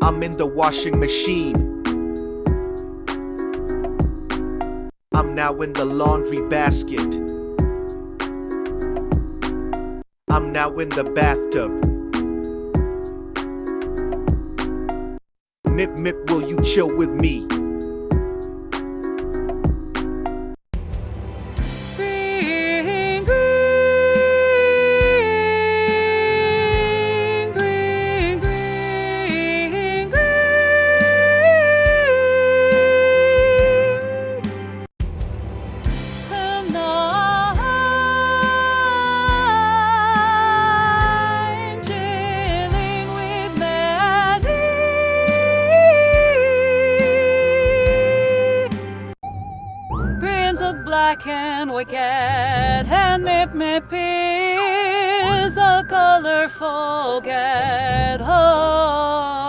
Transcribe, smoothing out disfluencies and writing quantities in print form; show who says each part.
Speaker 1: I'm in the washing machine. I'm now in the laundry basket. I'm now in the bathtub. Mip Mip, will you chill with me?
Speaker 2: Green, green, green, green, green. And I'm chilling with Maddie. Green's a black and white cat, and Mip Mip is a colorful cat. Oh.